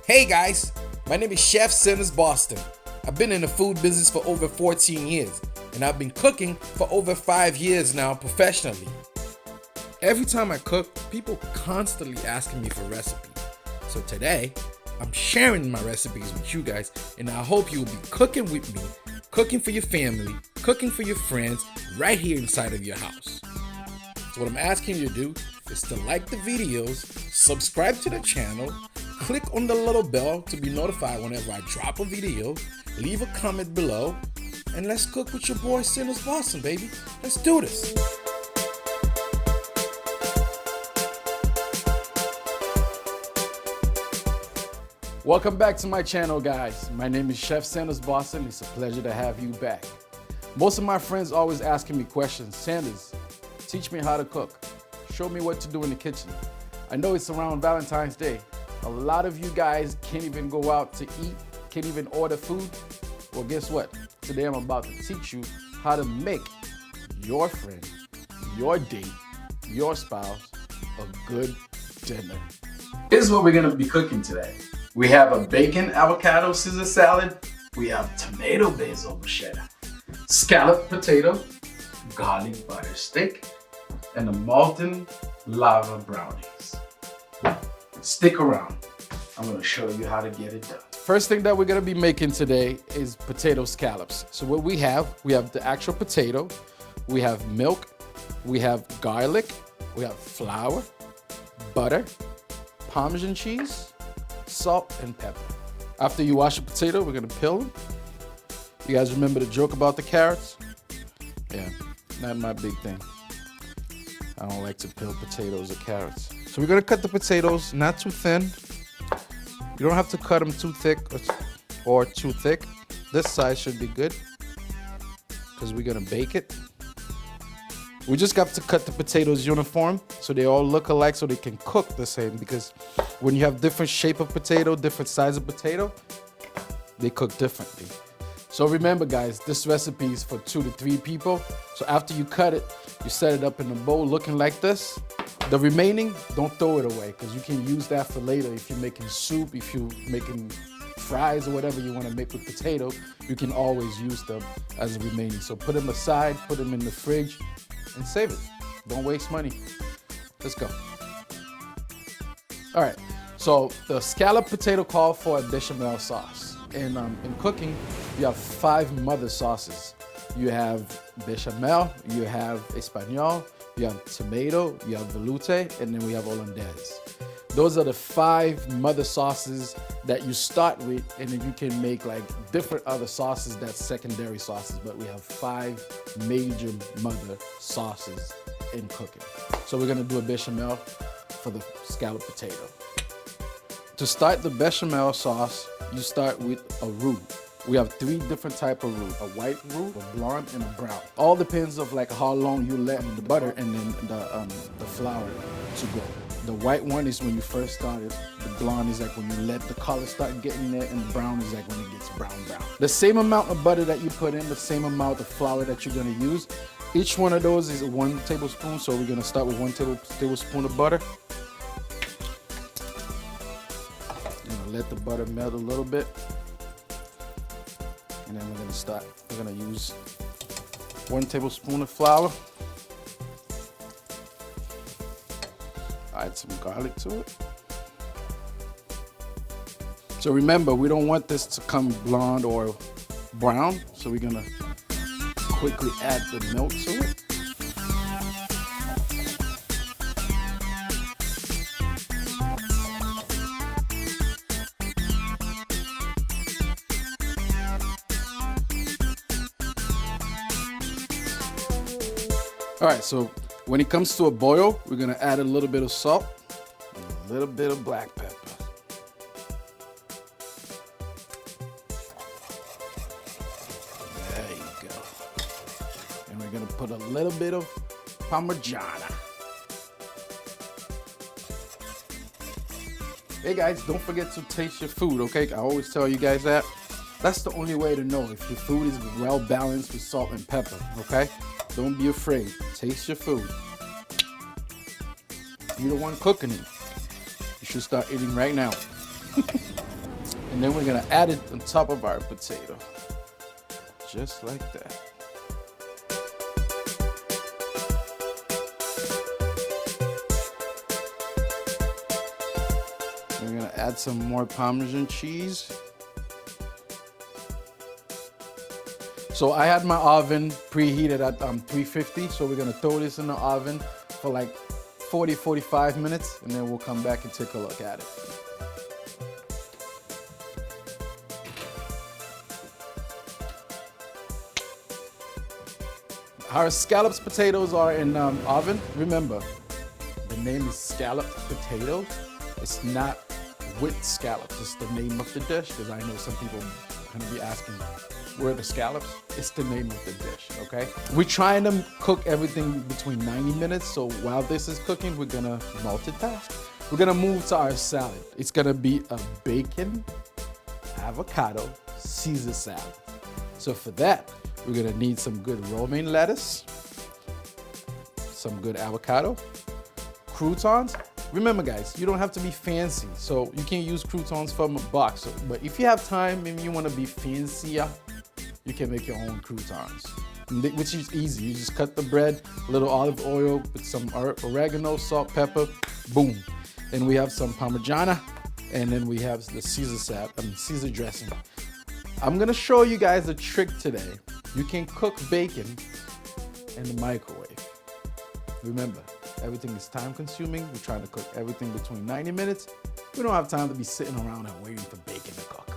Hey guys, my name is Chef Sinners Boston. I've been in the food business for over 14 years, and I've been cooking for over 5 years now professionally. Every time I cook, people constantly asking me for recipes. So today, I'm sharing my recipes with you guys, and I hope you will be cooking with me, cooking for your family, cooking for your friends, right here inside of your house. So what I'm asking you to do is to like the videos, subscribe to the channel, click on the little bell to be notified whenever I drop a video, leave a comment below, and let's cook with your boy Sinners Boston, baby. Let's do this. Welcome back to my channel, guys. My name is Chef Sanders Boston. It's a pleasure to have you back. Most of my friends always asking me questions. Sanders, teach me how to cook. Show me what to do in the kitchen. I know it's around Valentine's Day. A lot of you guys can't even go out to eat, can't even order food. Well, guess what? Today I'm about to teach you how to make your friend, your date, your spouse a good dinner. Here's what we're gonna be cooking today. We have a bacon avocado Caesar salad. We have tomato basil bruschetta, scalloped potato, garlic butter steak, and the molten lava brownies. Stick around. I'm gonna show you how to get it done. First thing that we're gonna be making today is potato scallops. So what we have the actual potato, we have milk, we have garlic, we have flour, butter, Parmesan cheese, salt, and pepper. After you wash the potato, we're gonna peel them. You guys remember the joke about the carrots? Yeah, not my big thing. I don't like to peel potatoes or carrots. So we're gonna cut the potatoes not too thin. You don't have to cut them too thick or too thick. This size should be good because we're gonna bake it. We just got to cut the potatoes uniform so they all look alike so they can cook the same, because when you have different shape of potato, different size of potato, they cook differently. So remember guys, this recipe is for 2 to 3 people. So after you cut it, you set it up in a bowl looking like this. The remaining, don't throw it away, because you can use that for later. If you're making soup, if you're making fries or whatever you want to make with potato, you can always use them as a remaining. So put them aside, put them in the fridge, and save it. Don't waste money. Let's go. All right, so the scalloped potato called for a bechamel sauce. And in cooking, you have 5 mother sauces. You have bechamel, you have espagnole, you have tomato, you have velouté, and then we have hollandaise. Those are the 5 mother sauces that you start with, and then you can make like different other sauces that's secondary sauces, but we have 5 major mother sauces in cooking. So we're gonna do a bechamel for the scalloped potato. To start the bechamel sauce, you start with a roux. We have 3 different types of roux: a white roux, a blonde, and a brown. All depends of like how long you let the butter and then the flour to go. The white one is when you first started. The blonde is like when you let the color start getting there, and the brown is like when it gets brown. The same amount of butter that you put in, the same amount of flour that you're gonna use. Each one of those is 1 tablespoon, so we're gonna start with 1 tablespoon of butter. Let the butter melt a little bit. And then we're gonna use 1 tablespoon of flour. Add some garlic to it. So remember, we don't want this to come blonde or brown, so we're gonna quickly add the milk to it. All right, so when it comes to a boil, we're gonna add a little bit of salt and a little bit of black pepper. There you go. And we're gonna put a little bit of Parmigiana. Hey guys, don't forget to taste your food, okay? I always tell you guys that. That's the only way to know if your food is well balanced with salt and pepper, okay? Don't be afraid. Taste your food. You're the one cooking it. You should start eating right now. And then we're gonna add it on top of our potato. Just like that. We're gonna add some more Parmesan cheese. So I had my oven preheated at 350, so we're gonna throw this in the oven for like 40-45 minutes, and then we'll come back and take a look at it. Our scalloped potatoes are in oven. Remember, the name is scalloped potato. It's not with scallops. It's the name of the dish, because I know some people are gonna be asking, where are the scallops? It's the name of the dish, okay? We're trying to cook everything between 90 minutes, so while this is cooking, we're gonna multitask. We're gonna move to our salad. It's gonna be a bacon, avocado, Caesar salad. So for that, we're gonna need some good romaine lettuce, some good avocado, croutons. Remember guys, you don't have to be fancy, so you can use croutons from a box. But if you have time and you wanna be fancier, you can make your own croutons, which is easy. You just cut the bread, a little olive oil with some oregano, salt, pepper, boom. Then we have some Parmigiana, and then we have the Caesar dressing. I'm gonna show you guys a trick today. You can cook bacon in the microwave. Remember, everything is time consuming. We're trying to cook everything between 90 minutes. We don't have time to be sitting around and waiting for bacon to cook.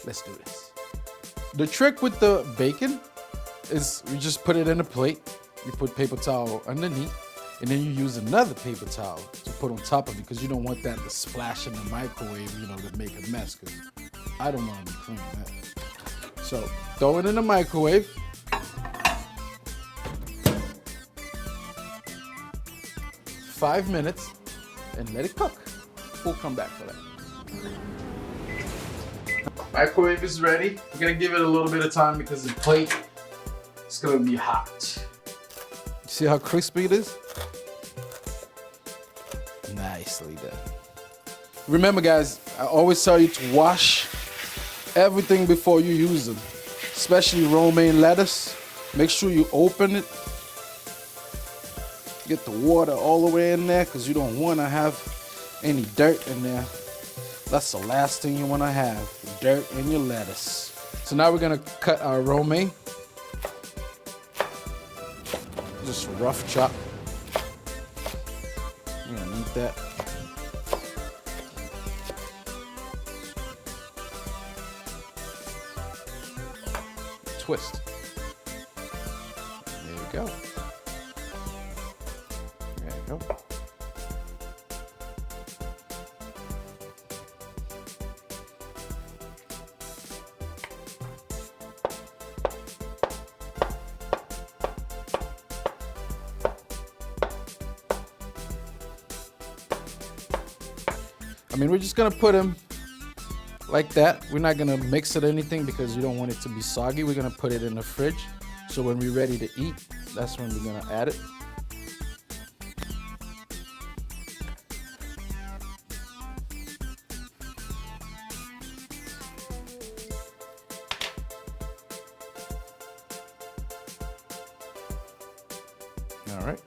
Let's do this. The trick with the bacon is you just put it in a plate. You put paper towel underneath, and then you use another paper towel to put on top of it, because you don't want that to splash in the microwave, you know, to make a mess, because I don't want to be cleaning that. So throw it in the microwave. Five minutes, and let it cook. We'll come back for that. Microwave is ready. We're gonna give it a little bit of time because the plate is gonna be hot. See how crispy it is? Nicely done. Remember guys, I always tell you to wash everything before you use them, especially romaine lettuce. Make sure you open it. Get the water all the way in there, because you don't want to have any dirt in there. That's the last thing you want to have, dirt in your lettuce. So now we're going to cut our romaine. Just rough chop. You're going to need that. Twist. There you go. There you go. I mean, we're just gonna put them like that. We're not gonna mix it or anything because you don't want it to be soggy. We're gonna put it in the fridge. So when we're ready to eat, that's when we're gonna add it. All right.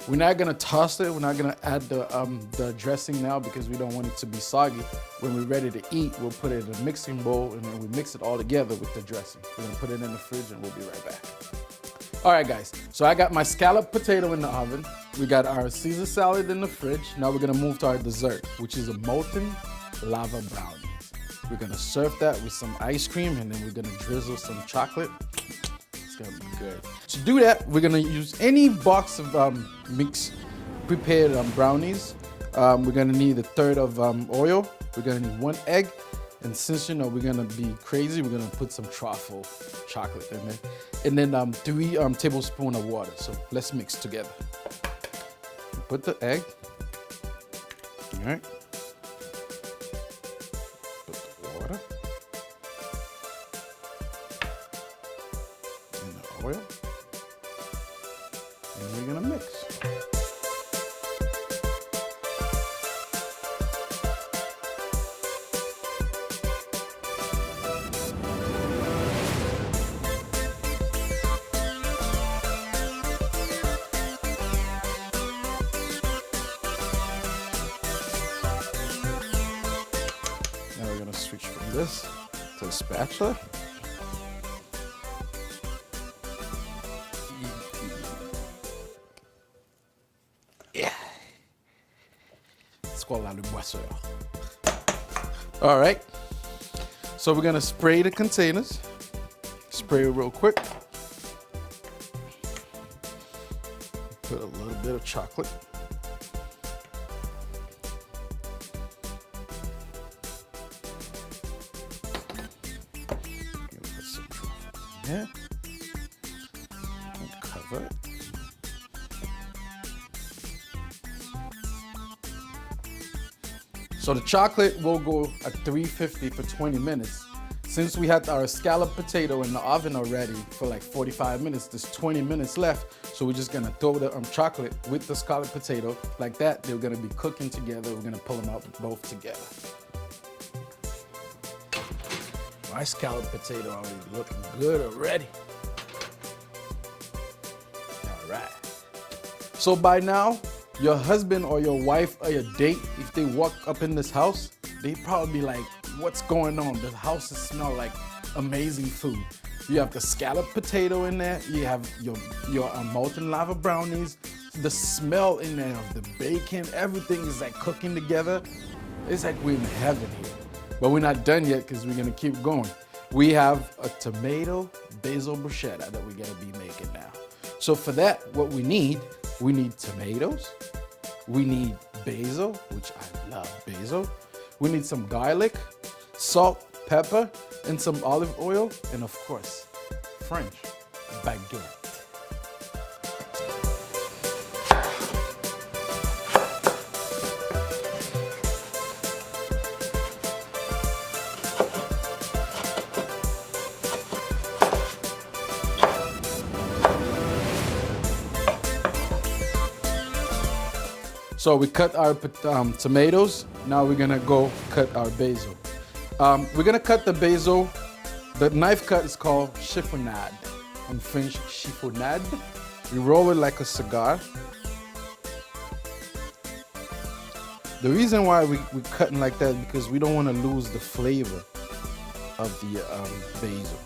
We're not gonna toss it. We're not gonna add the dressing now because we don't want it to be soggy. When we're ready to eat, we'll put it in a mixing bowl and then we mix it all together with the dressing. We're gonna put it in the fridge and we'll be right back. All right, guys. So I got my scalloped potato in the oven. We got our Caesar salad in the fridge. Now we're gonna move to our dessert, which is a molten lava brownie. We're gonna serve that with some ice cream and then we're gonna drizzle some chocolate. It's gonna be good. To do that, we're gonna use any box of mixed prepared brownies. We're gonna need a third of oil. We're gonna need 1 egg. And since, you know, we're gonna be crazy, we're gonna put some truffle chocolate in there. And then 3 tablespoons of water. So let's mix together. Put the egg. All right. Put the water. And the oil. And we're gonna mix. this to the spatula. Yeah. It's called la boisseur. All right. So we're gonna spray the containers. Spray it real quick. Put a little bit of chocolate. Put some chocolate in here. And cover it. So the chocolate will go at 350 for 20 minutes. Since we had our scalloped potato in the oven already for like 45 minutes, there's 20 minutes left. So we're just gonna throw the chocolate with the scalloped potato like that. They're gonna be cooking together. We're gonna pull them out both together. My scalloped potato already looking good already. All right. So by now, your husband or your wife or your date, if they walk up in this house, they probably be like, what's going on? The houses smell like amazing food. You have the scalloped potato in there. You have your molten lava brownies. The smell in there of the bacon, everything is like cooking together. It's like we're in heaven here. But we're not done yet because we're gonna keep going. We have a tomato basil bruschetta that we're gonna be making now. So for that, what we need tomatoes. We need basil, which I love basil. We need some garlic, salt, pepper, and some olive oil, and of course, French baguette. So we cut our tomatoes. Now we're gonna go cut our basil. We're gonna cut the basil. The knife cut is called chiffonade. In French, chiffonade. We roll it like a cigar. The reason why we're cutting like that is because we don't want to lose the flavor of the basil.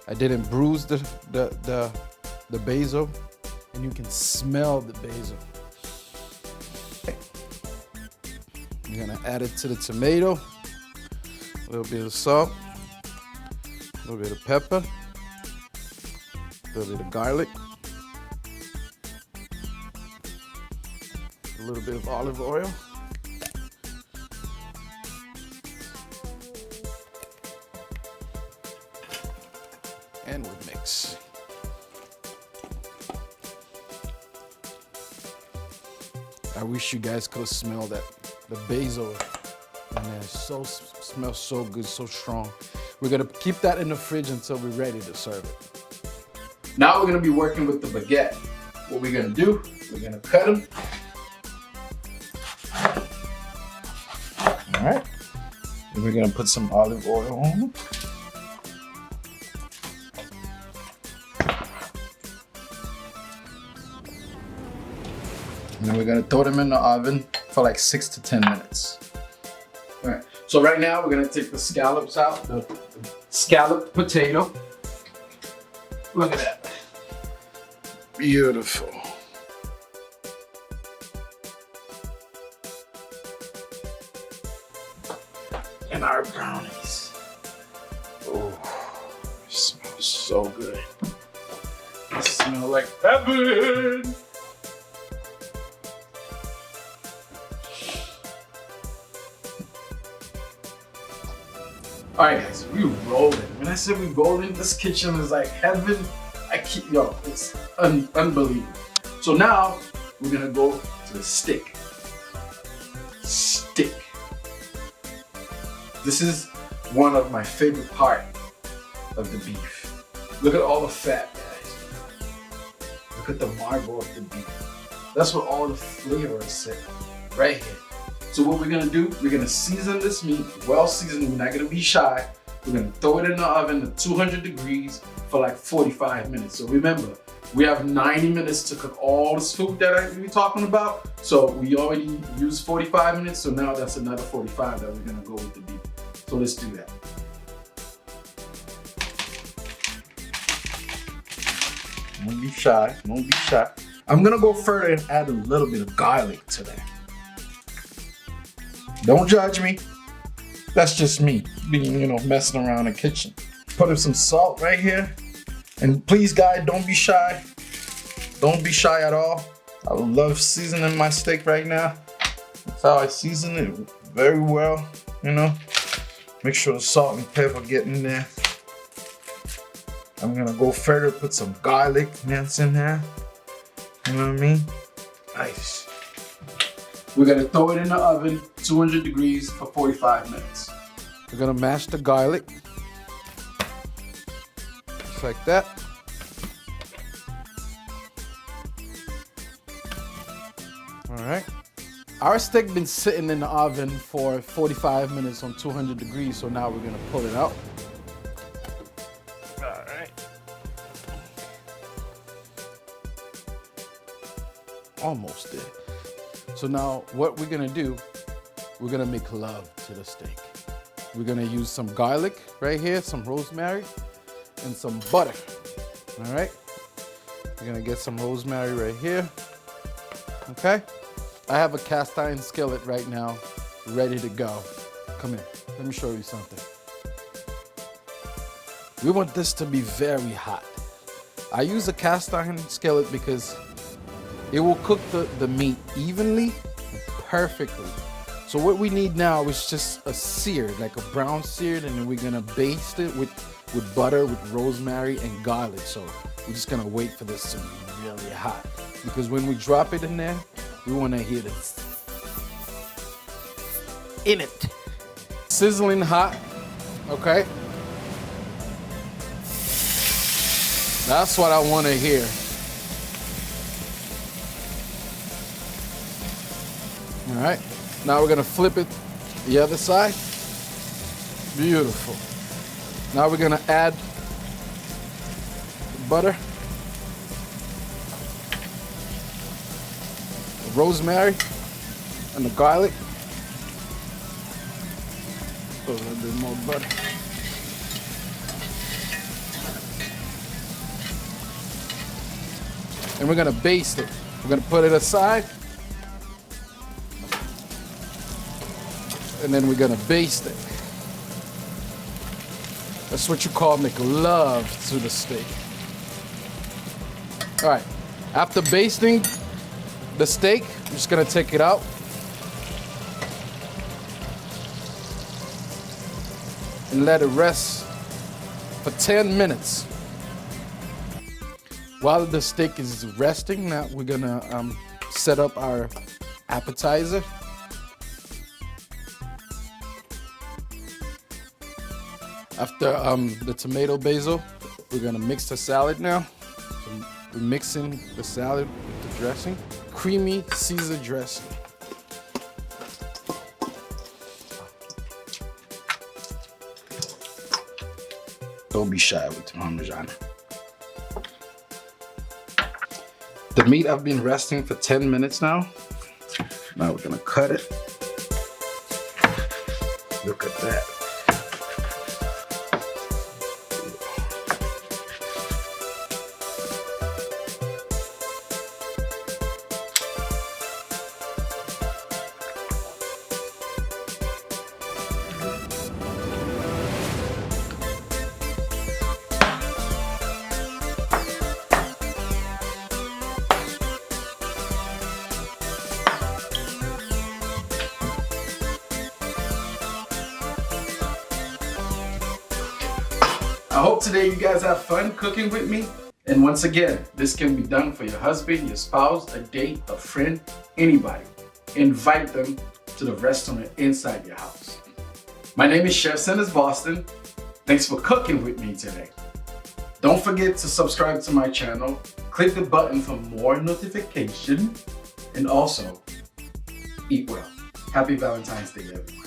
I didn't bruise the basil, and you can smell the basil. Okay. You're gonna add it to the tomato, a little bit of salt, a little bit of pepper, a little bit of garlic, a little bit of olive oil. And we'll mix. I wish you guys could smell that, the basil. And it smells so good, so strong. We're gonna keep that in the fridge until we're ready to serve it. Now we're gonna be working with the baguette. What we're gonna do, we're gonna cut them. All right. And we're gonna put some olive oil on them. And then we're gonna throw them in the oven for like 6 to 10 minutes. All right, so right now we're gonna take the scallops out, the scalloped potato. Look at that. Beautiful. And our brownies. Oh, it smells so good. It smells like heaven. All right, guys, we rolling. When I say we rolling, this kitchen is like heaven. It's unbelievable. So now we're gonna go to the stick. Stick. This is one of my favorite part of the beef. Look at all the fat, guys. Look at the marble of the beef. That's where all the flavor is sitting, right here. So what we're gonna do, we're gonna season this meat, well seasoned. We're not gonna be shy. We're gonna throw it in the oven at 200 degrees for like 45 minutes. So remember, we have 90 minutes to cook all this food that we're talking about. So we already used 45 minutes, so now that's another 45 that we're gonna go with the beef. So let's do that. Don't be shy, don't be shy. I'm gonna go further and add a little bit of garlic to that. Don't judge me. That's just me being, messing around in the kitchen. Put in some salt right here. And please, guys, don't be shy. Don't be shy at all. I love seasoning my steak right now. That's how I season it very well, Make sure the salt and pepper get in there. I'm gonna go further, put some garlic mince in there. You know what I mean? Nice. We're gonna throw it in the oven, 200 degrees for 45 minutes. We're gonna mash the garlic. Just like that. All right. Our steak been sitting in the oven for 45 minutes on 200 degrees, so now we're gonna pull it out. All right. Almost there. So now what we're gonna do, we're gonna make love to the steak. We're gonna use some garlic right here, some rosemary, and some butter. All right. We're gonna get some rosemary right here. Okay. I have a cast iron skillet right now, ready to go. Come here, let me show you something. We want this to be very hot. I use a cast iron skillet because it will cook the meat evenly and perfectly. So what we need now is just a seared, like a brown seared, and then we're gonna baste it with butter, with rosemary and garlic. So we're just gonna wait for this to be really hot. Because when we drop it in there, we wanna hear this in it. Sizzling hot, okay? That's what I wanna hear. All right, now we're gonna flip it the other side. Beautiful. Now we're gonna add the butter, the rosemary, and the garlic. Put a little bit more butter. And we're gonna baste it. We're gonna put it aside. And then we're gonna baste it. That's what you call make love to the steak. All right, after basting the steak, I'm just gonna take it out. And let it rest for 10 minutes. While the steak is resting, now we're gonna set up our appetizer. After the tomato basil, we're gonna mix the salad now. So we're mixing the salad with the dressing. Creamy Caesar dressing. Don't be shy with the Parmesan. The meat I've been resting for 10 minutes now. Now we're gonna cut it. Look at that. I hope today you guys have fun cooking with me. And once again, this can be done for your husband, your spouse, a date, a friend, anybody. Invite them to the restaurant inside your house. My name is Chef Sanders Boston. Thanks for cooking with me today. Don't forget to subscribe to my channel, click the button for more notification, and also eat well. Happy Valentine's Day, everyone.